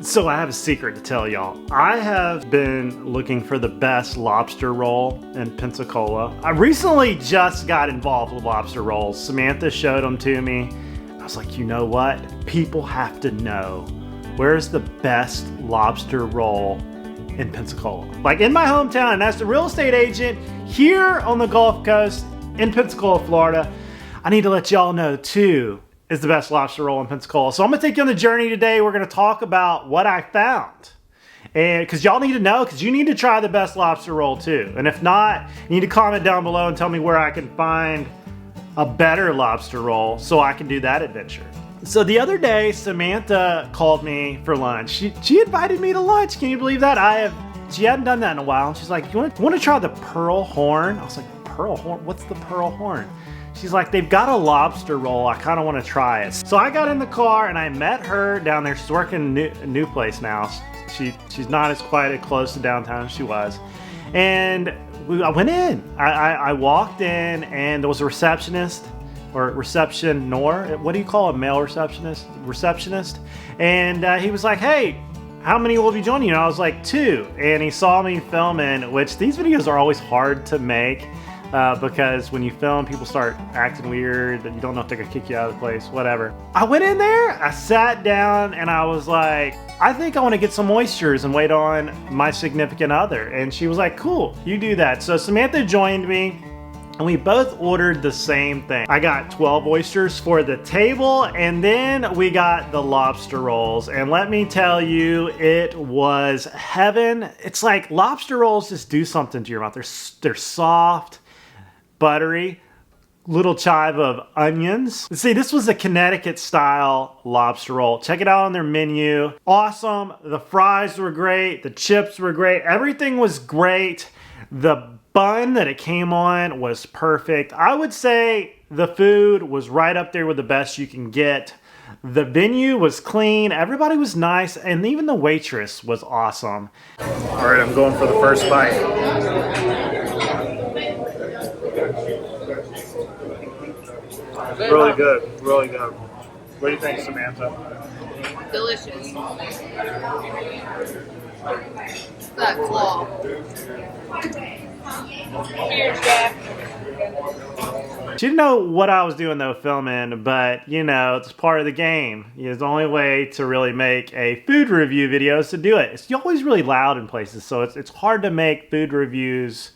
So I have a secret to tell y'all. I have been looking for the best lobster roll in Pensacola. I recently just got involved with lobster rolls. Samantha showed them to me. I was like, you know what? People have to know where's the best lobster roll in Pensacola. Like in my hometown, and as the real estate agent here on the Gulf Coast in Pensacola, Florida, I need to let y'all know too is the best lobster roll in Pensacola. So I'm gonna take you on the journey today. We're gonna talk about what I found. And because y'all need to know, because you need to try the best lobster roll too. And if not, you need to comment down below and tell me where I can find a better lobster roll so I can do that adventure. So the other day, Samantha called me for lunch. She invited me to lunch. Can you believe that? She hadn't done that in a while. And she's like, you want to try the pearl horn? I was like, pearl horn? What's the pearl horn? She's like, they've got a lobster roll. I kind of want to try it. So I got in the car and I met her down there. She's working a new place now. She's not as quite as close to downtown as she was. And I went in. I walked in and there was a receptionist or reception-nor. What do you call a male receptionist? Receptionist. And he was like, hey, how many will be joining you? And I was like, 2. And he saw me filming, which these videos are always hard to make. Because when you film, people start acting weird and you don't know if they're gonna kick you out of the place, whatever. I went in there, I sat down, and I was like, I think I want to get some oysters and wait on my significant other. And she was like, cool, you do that. So Samantha joined me and we both ordered the same thing. I got 12 oysters for the table and then we got the lobster rolls. And let me tell you, it was heaven. It's like lobster rolls just do something to your mouth. They're soft, buttery, little chive of onions. See, this was a Connecticut style lobster roll. Check it out on their menu. Awesome. The fries were great. The chips were great. Everything was great. The bun that it came on was perfect. I would say the food was right up there with the best you can get. The venue was clean. Everybody was nice. And even the waitress was awesome. All right, I'm going for the first bite. Really good, really good. What do you think, Samantha? Delicious. That claw. Cheers, Jack. She didn't know what I was doing though filming, but you know, it's part of the game. It's the only way to really make a food review video is to do it. It's always really loud in places, so it's hard to make food reviews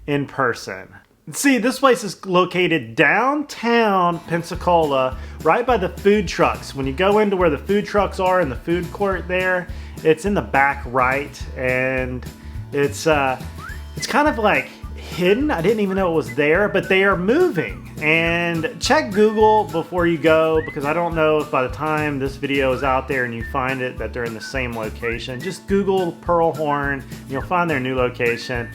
in person. See, this place is located downtown Pensacola, right by the food trucks. When you go into where the food trucks are in the food court there, it's in the back right, and it's kind of like hidden. I didn't even know it was there, but they are moving. And check Google before you go, because I don't know if by the time this video is out there and you find it that they're in the same location. Just Google Pearl Horn, and you'll find their new location.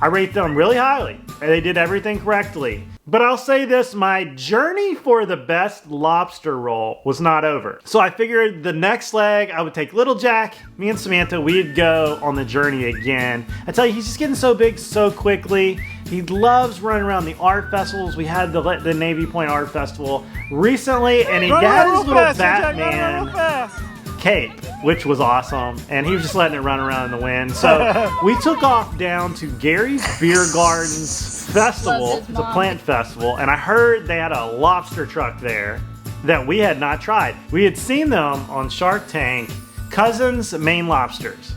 I rate them really highly. They did everything correctly. But I'll say this, my journey for the best lobster roll was not over. So I figured the next leg, I would take little Jack, me and Samantha, we'd go on the journey again. I tell you, he's just getting so big so quickly. He loves running around the art festivals. We had the Navy Point Art Festival recently, and he had his little Batman cape, which was awesome, and he was just letting it run around in the wind. So we took off down to Gary's Beer Garden's festival. It's a plant festival, and I heard they had a lobster truck there that we had not tried. We had seen them on Shark Tank, Cousins Maine Lobsters,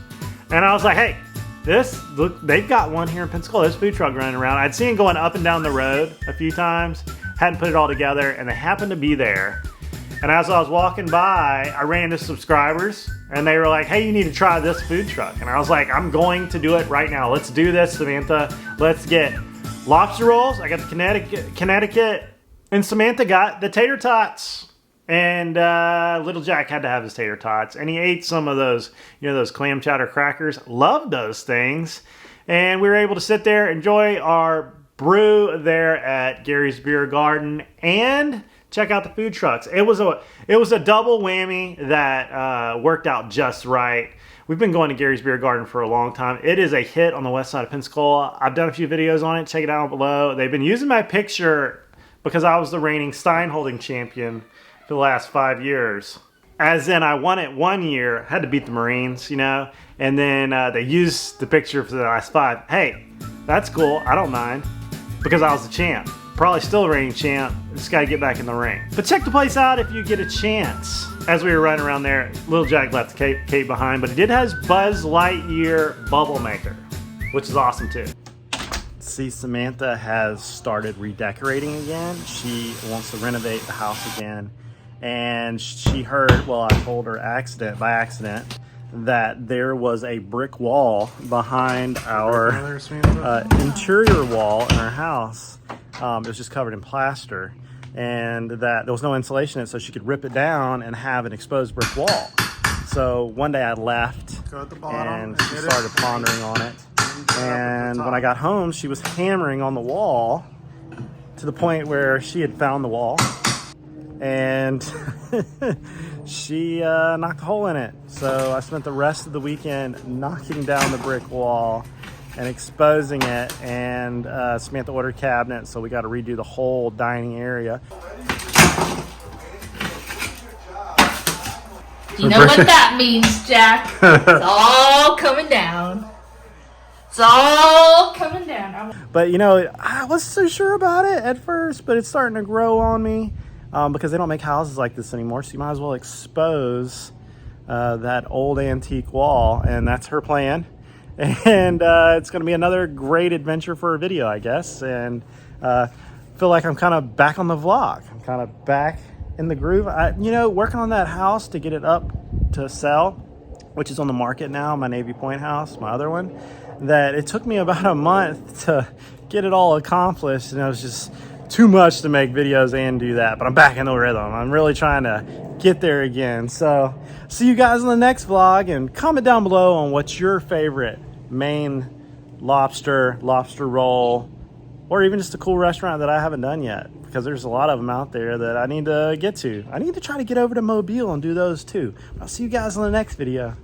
and I was like, hey, look, they've got one here in Pensacola. This food truck running around. I'd seen it going up and down the road a few times, hadn't put it all together, and they happened to be there. And as I was walking by, I ran into subscribers and they were like, hey, you need to try this food truck. And I was like, I'm going to do it right now. Let's do this, Samantha. Let's get lobster rolls. I got the Connecticut, and Samantha got the tater tots. And little Jack had to have his tater tots. And he ate some of those, you know, those clam chowder crackers. Loved those things. And we were able to sit there, enjoy our brew there at Gary's Beer Garden, and check out the food trucks. It was a double whammy that worked out just right. We've been going to Gary's Beer Garden for a long time. It is a hit on the west side of Pensacola. I've done a few videos on it. Check it out below. They've been using my picture because I was the reigning Stein holding champion for the last 5 years. As in, I won it one year, had to beat the Marines, you know, and then they used the picture for the last 5. Hey, that's cool. I don't mind because I was the champ. Probably still a reigning champ. Just got to get back in the ring. But check the place out if you get a chance. As we were running around there, Little Jack left Kate behind, but it did has Buzz Lightyear Bubble Maker, which is awesome too. See, Samantha has started redecorating again. She wants to renovate the house again. And she heard, well, I told her by accident, that there was a brick wall behind our interior wall in our house. It was just covered in plaster, and that there was no insulation in it, so she could rip it down and have an exposed brick wall. So one day I left, and she started pondering on it. And when I got home, she was hammering on the wall to the point where she had found the wall. And she knocked a hole in it. So I spent the rest of the weekend knocking down the brick wall and exposing it. And Samantha ordered cabinets, so we got to redo the whole dining area. You know what that means, Jack? It's all coming down. It's all coming down. But you know, I wasn't so sure about it at first, but it's starting to grow on me. Because they don't make houses like this anymore, so you might as well expose that old antique wall, and that's her plan. And it's going to be another great adventure for a video, I guess. And feel like I'm kind of back on the vlog. I'm kind of back in the groove. You know, working on that house to get it up to sell, which is on the market now, my Navy Point house, my other one, that it took me about a month to get it all accomplished, and I was just too much to make videos and do that, but I'm back in the rhythm. I'm really trying to get there again. So see you guys in the next vlog, and comment down below on what's your favorite Maine lobster roll, or even just a cool restaurant that I haven't done yet, because there's a lot of them out there that I need to get to. I need to try to get over to Mobile and do those too. I'll see you guys in the next video.